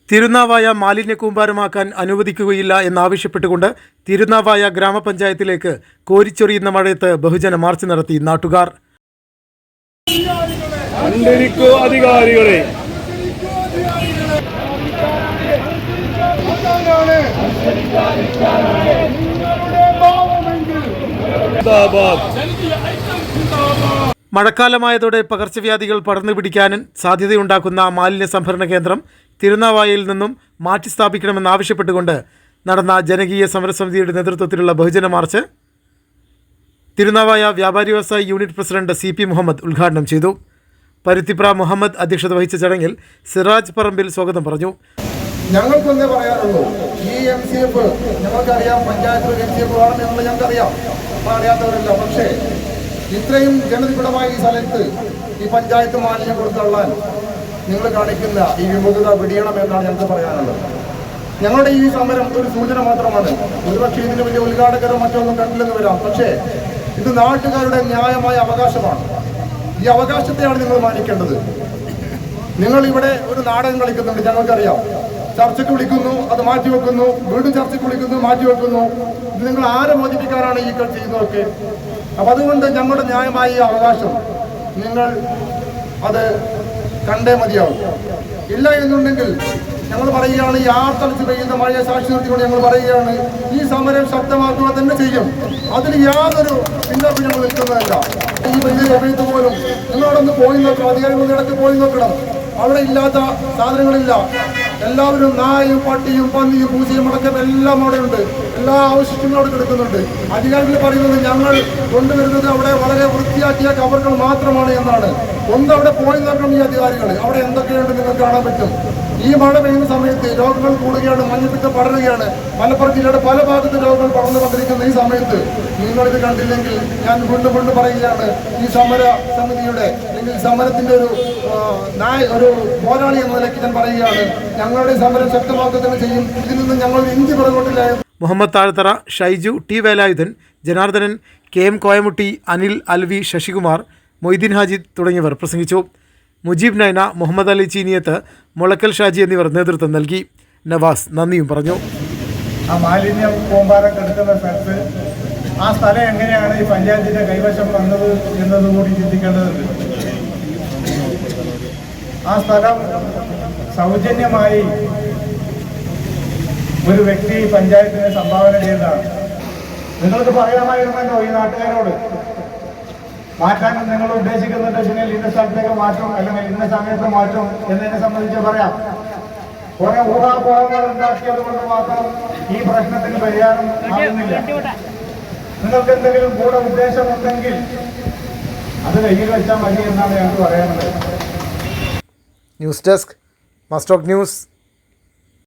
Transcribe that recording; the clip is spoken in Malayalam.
തിരുനാവായ മാലിന്യ കൂമ്പാരമാക്കാൻ അനുവദിക്കുകയില്ല എന്നാവശ്യപ്പെട്ടുകൊണ്ട് തിരുനാവായ ഗ്രാമപഞ്ചായത്തിലേക്ക് കോരിച്ചൊരിയുന്ന മഴയത്ത് ബഹുജന മാർച്ച് നടത്തി നാട്ടുകാർ. അധികാരികളെ മഴക്കാലമായതോടെ പകർച്ചവ്യാധികൾ പടർന്നു പിടിക്കാനും സാധ്യതയുണ്ടാക്കുന്ന മാലിന്യ സംഭരണ കേന്ദ്രം തിരുനാവായയിൽ നിന്നും മാറ്റി സ്ഥാപിക്കണമെന്നാവശ്യപ്പെട്ടുകൊണ്ട് നടന്ന ജനകീയ സമരസമിതിയുടെ നേതൃത്വത്തിലുള്ള ബഹുജന മാർച്ച് തിരുനാവായ വ്യാപാരി വ്യവസായി യൂണിറ്റ് പ്രസിഡന്റ് CP മുഹമ്മദ് ഉദ്ഘാടനം ചെയ്തു. പരുത്തിപ്ര മുഹമ്മദ് അധ്യക്ഷത വഹിച്ച ചടങ്ങിൽ സിറാജ് പറമ്പിൽ സ്വാഗതം പറഞ്ഞു. ഞങ്ങൾക്കൊന്നേ പറയാനുള്ളൂ, ഈ MCF ഞങ്ങൾക്കറിയാം, പഞ്ചായത്ത് MCF ആണെന്ന് ഞങ്ങൾക്കറിയാം, അറിയാത്തവരല്ല. പക്ഷേ ഇത്രയും ജനനിബിഡമായ ഈ സ്ഥലത്ത് ഈ പഞ്ചായത്ത് മാലിന്യം കൊടുത്തള്ളാൻ നിങ്ങൾ കാണിക്കുന്ന ഈ വിമുഖത വെടിയണമെന്നാണ് ഞങ്ങൾക്ക് പറയാനുള്ളത്. ഞങ്ങളുടെ ഈ സമരം ഒരു സൂചന മാത്രമാണ്. ഒരുപക്ഷെ ഇതിന് വലിയ ഉദ്ഘാടകരോ മറ്റൊന്നും കണ്ടില്ലെന്ന് വരാം. പക്ഷേ ഇത് നാട്ടുകാരുടെ ന്യായമായ അവകാശമാണ്. ഈ അവകാശത്തെയാണ് നിങ്ങൾ മാനിക്കേണ്ടത്. നിങ്ങൾ ഇവിടെ ഒരു നാടകം കളിക്കുന്നുണ്ട്, ഞങ്ങൾക്കറിയാം. ചർച്ചയ്ക്ക് വിളിക്കുന്നു, അത് മാറ്റിവെക്കുന്നു, വീണ്ടും ചർച്ചയ്ക്ക് വിളിക്കുന്നു, മാറ്റിവെക്കുന്നു. ഇത് നിങ്ങൾ ആരെ മോചിപ്പിക്കാനാണ് ഈ ചെയ്യുന്നതൊക്കെ? അപ്പം അതുകൊണ്ട് ഞങ്ങളുടെ ന്യായമായ ഈ അവകാശം നിങ്ങൾ അത് കണ്ടേ മതിയാവും. ഇല്ല എന്നുണ്ടെങ്കിൽ ഞങ്ങൾ പറയുകയാണ്, ഈ ആർത്തലച്ച് പെയ്യുന്ന മഴയെ സാക്ഷി നിർത്തിക്കൊണ്ട് ഞങ്ങൾ പറയുകയാണ്, ഈ സമരം ശക്തമാക്കുക തന്നെ ചെയ്യും. അതിന് യാതൊരു പിന്നോട്ട് ഞങ്ങൾ നിൽക്കുന്നതല്ല. ഈ വലിയ സമയത്ത് പോലും നിങ്ങളോടൊന്ന് പോയി നോക്കണം, അധികാരികളുടെ ഇടയ്ക്ക് പോയി നോക്കണം. അവിടെ ഇല്ലാത്ത സാധനങ്ങളില്ല. എല്ലാവരും നായും പട്ടിയും പന്നിയും പൂച്ചയും അടക്കം എല്ലാം അവിടെ ഉണ്ട്. എല്ലാ അവശിഷ്ടങ്ങളും അവിടെ കിടക്കുന്നുണ്ട്. അധികാരികൾ പറയുന്നത് ഞങ്ങൾ കൊണ്ടുവരുന്നത് അവിടെ വളരെ വൃത്തിയാക്കിയ കവറുകൾ മാത്രമാണ് എന്നാണ്. അവിടെ പോയി നോക്കണം ഈ അധികാരികൾ. അവിടെ എന്തൊക്കെയുണ്ട് നിങ്ങൾക്ക് കാണാൻ പറ്റും. ഈ മഴ പെയ്യുന്ന സമയത്ത് രോഗങ്ങൾ കൂടുകയാണ്, മഞ്ഞപ്പിത്തം പടരുകയാണ്. മലപ്പുറം ജില്ലയുടെ പല ഭാഗത്ത് രോഗങ്ങൾ പടർന്നുകൊണ്ടിരിക്കുന്ന ഈ സമയത്ത് നിങ്ങളിത് കണ്ടില്ലെങ്കിൽ ഞാൻ വീണ്ടും പറയുകയാണ്, ഈ സമര സമിതിയുടെ അല്ലെങ്കിൽ സമരത്തിന്റെ ഒരു പോരാളി എന്ന നിലയ്ക്ക് ഞാൻ പറയുകയാണ്, ഞങ്ങളുടെ സമരം ശക്തമാക്കുക തന്നെ ചെയ്യും. ഇതിൽ നിന്ന് ഞങ്ങൾ ഇഞ്ചി പുറകോട്ടില്ല. മുഹമ്മദ് താഴത്തറ, ഷൈജു, T വേലായുധൻ, ജനാർദ്ദനൻ, KM കോയമുട്ടി, അനിൽ, അൽവി, ശശികുമാർ, മൊയ്തീൻ ഹാജി തുടങ്ങിയവർ പ്രസംഗിച്ചു. മുജീബ് നൈന, മുഹമ്മദ് അലി ചീനിയത്ത്, മുളക്കൽ ഷാജി എന്നിവർ നേതൃത്വം നൽകി. നവാസ് നന്ദിയും പറഞ്ഞു. ആ മാലിന്യം കൂമ്പാരം കിടക്കുന്ന സ്ഥലത്ത് ആ സ്ഥലം എങ്ങനെയാണ് ഈ പഞ്ചായത്തിൻ്റെ കൈവശം വന്നത് എന്നതുകൂടി ചിന്തിക്കേണ്ടതുണ്ട്. ആ സ്ഥലം സൗജന്യമായി ഒരു വ്യക്തി പഞ്ചായത്തിന് സംഭാവന ചെയ്തതാണ്. നിങ്ങൾക്ക് പറയാമായിരുന്നല്ലോ ഈ നാട്ടുകാരോട്, മാറ്റാൻ നിങ്ങൾ ഉദ്ദേശിക്കുന്നുണ്ടെങ്കിൽ ഇന്ന സ്ഥലത്തേക്ക് മാറ്റും അല്ലെങ്കിൽ ഇന്ന സമയത്ത് മാറ്റും എന്നതിനെ സംബന്ധിച്ച് പറയാം. കുറെ ഊഹാപോഹങ്ങൾ ഉണ്ടാക്കിയത് കൊണ്ട് മാത്രം ഈ പ്രശ്നത്തിന് പരിഹാരം ആകുന്നില്ല. നിങ്ങൾക്ക് എന്തെങ്കിലും കൂടെ ഉദ്ദേശമുണ്ടെങ്കിൽ അത് കയ്യിൽ വെച്ചാൽ മതി എന്നാണ് ഞങ്ങൾക്ക് പറയാനുള്ളത്. ന്യൂസ് ഡെസ്ക് മസ്റ്റോക്ക് ന്യൂസ്.